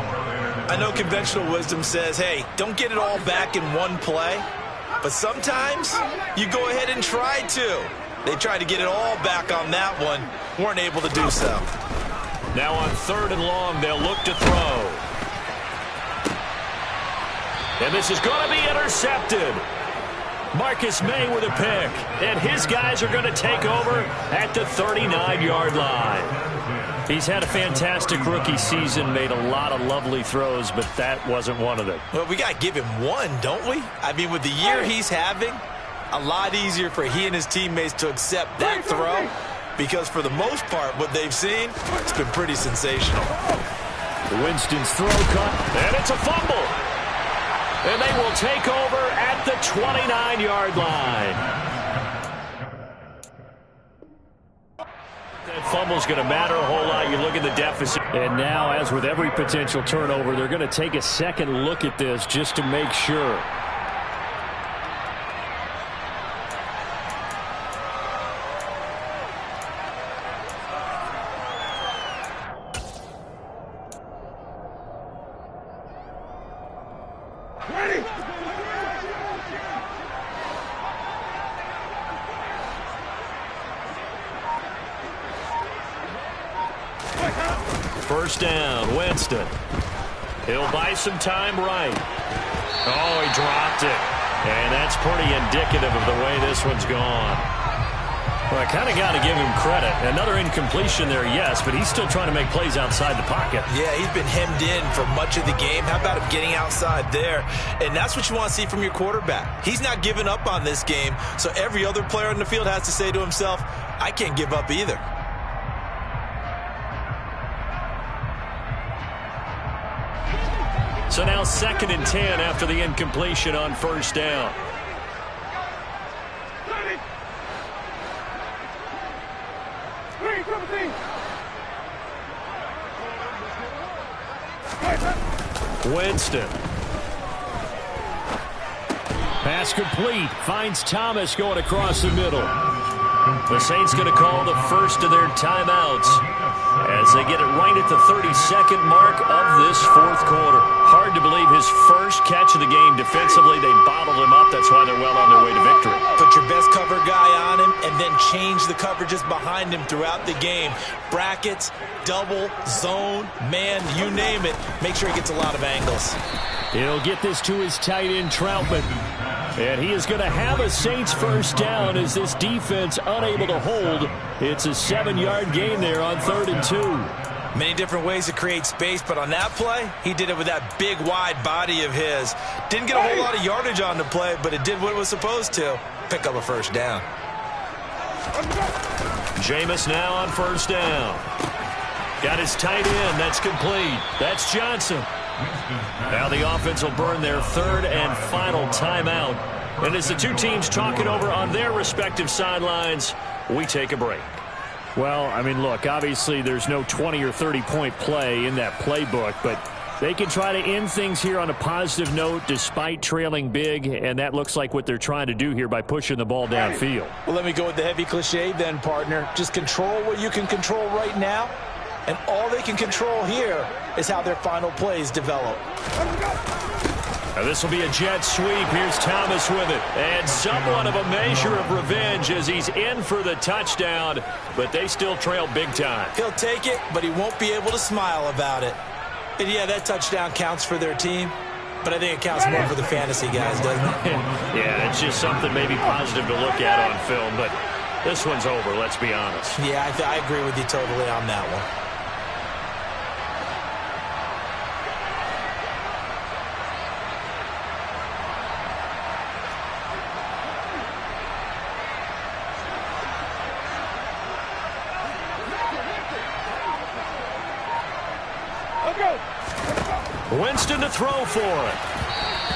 I know conventional wisdom says, hey, don't get it all back in one play. But sometimes you go ahead and try to. They tried to get it all back on that one. Weren't able to do so. Now on 3rd and long, they'll look to throw. And this is going to be intercepted. Marcus May with a pick. And his guys are going to take over at the 39-yard line. He's had a fantastic rookie season, made a lot of lovely throws, but that wasn't one of them. Well, we got to give him one, don't we? I mean, with the year he's having, a lot easier for he and his teammates to accept that throw because for the most part, what they've seen, it's been pretty sensational. Winston's throw cut, and it's a fumble. And they will take over at the 29-yard line. That fumble's going to matter a whole lot. You look at the deficit. And now, as with every potential turnover, they're going to take a second look at this just to make sure. First down, Winston. He'll buy some time right. Oh, he dropped it. And that's pretty indicative of the way this one's gone. Well, I kind of got to give him credit. Another incompletion there, yes, but he's still trying to make plays outside the pocket. Yeah, he's been hemmed in for much of the game. How about him getting outside there? And that's what you want to see from your quarterback. He's not giving up on this game, so every other player on the field has to say to himself, I can't give up either. So now 2nd and 10 after the incompletion on first down. Winston. Pass complete. Finds Thomas going across the middle. The Saints going to call the first of their timeouts as they get it right at the 32nd mark of this fourth quarter. Hard to believe his first catch of the game defensively. They bottled him up. That's why they're well on their way to victory. Put your best cover guy on him and then change the coverages behind him throughout the game. Brackets, double, zone, man, you name it. Make sure he gets a lot of angles. He'll get this to his tight end, Troutman. And he is going to have a Saints first down as this defense unable to hold. It's a 7-yard gain there on 3rd and 2. Many different ways to create space, but on that play, he did it with that big, wide body of his. Didn't get a whole lot of yardage on the play, but it did what it was supposed to. Pick up a first down. Jameis now on first down. Got his tight end. That's complete. That's Johnson. Now the offense will burn their 3rd and final timeout. And as the two teams talk it over on their respective sidelines, we take a break. Well, I mean, look, obviously there's no 20 or 30-point play in that playbook, but they can try to end things here on a positive note despite trailing big, and that looks like what they're trying to do here by pushing the ball downfield. Well, let me go with the heavy cliche then, partner. Just control what you can control right now, and all they can control here is how their final plays develop. Now this will be a jet sweep. Here's Thomas with it. And somewhat of a measure of revenge as he's in for the touchdown, but they still trail big time. He'll take it, but he won't be able to smile about it. And yeah, that touchdown counts for their team, but I think it counts more for the fantasy guys, doesn't it? Yeah, it's just something maybe positive to look at on film, but this one's over, let's be honest. Yeah, I agree with you totally on that one. Winston to throw for it.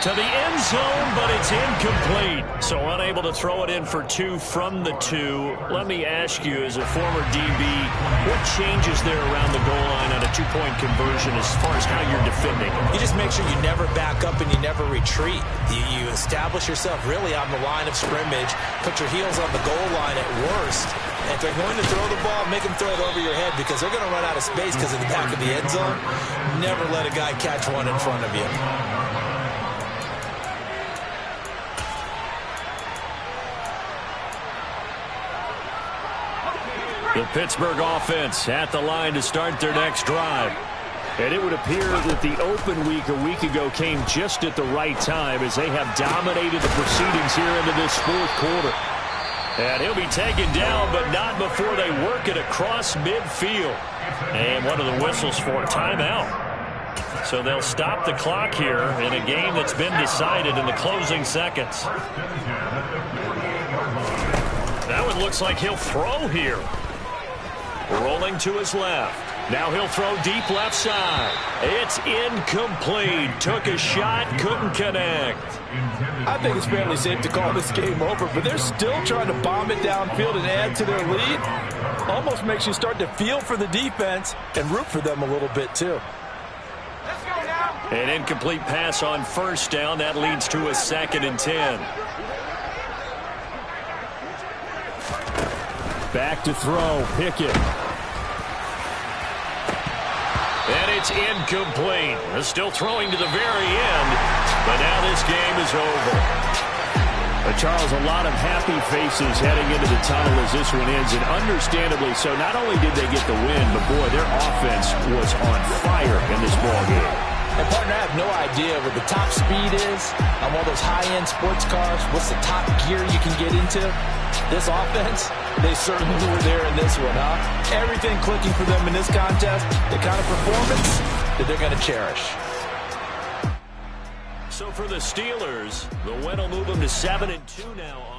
To the end zone, but it's incomplete. So unable to throw it in for 2 from the 2. Let me ask you, as a former DB, what changes there around the goal line on a 2-point conversion as far as how you're defending? You just make sure you never back up and you never retreat. You establish yourself really on the line of scrimmage, put your heels on the goal line at worst. And if they're going to throw the ball, make them throw it over your head because they're going to run out of space because of the back of the end zone. Never let a guy catch one in front of you. The Pittsburgh offense at the line to start their next drive. And it would appear that the open week a week ago came just at the right time as they have dominated the proceedings here into this fourth quarter. And he'll be taken down, but not before they work it across midfield. And one of the whistles for timeout. So they'll stop the clock here in a game that's been decided in the closing seconds. That one looks like he'll throw here. Rolling to his left. Now he'll throw deep left side. It's incomplete. Took a shot, couldn't connect. I think it's fairly safe to call this game over, but they're still trying to bomb it downfield and add to their lead. Almost makes you start to feel for the defense and root for them a little bit too. An incomplete pass on first down. That leads to a 2nd and 10. Back to throw. Pickett. And it's incomplete. They're still throwing to the very end, but now this game is over. Charles, a lot of happy faces heading into the tunnel as this one ends, and understandably so. Not only did they get the win, but, boy, their offense was on fire in this ballgame. And, partner, I have no idea what the top speed is on one of those high-end sports cars. What's the top gear you can get into? This offense, they certainly were there in this one, huh? Everything clicking for them in this contest, the kind of performance that they're going to cherish. So for the Steelers, the win will move them to 7-2 now on the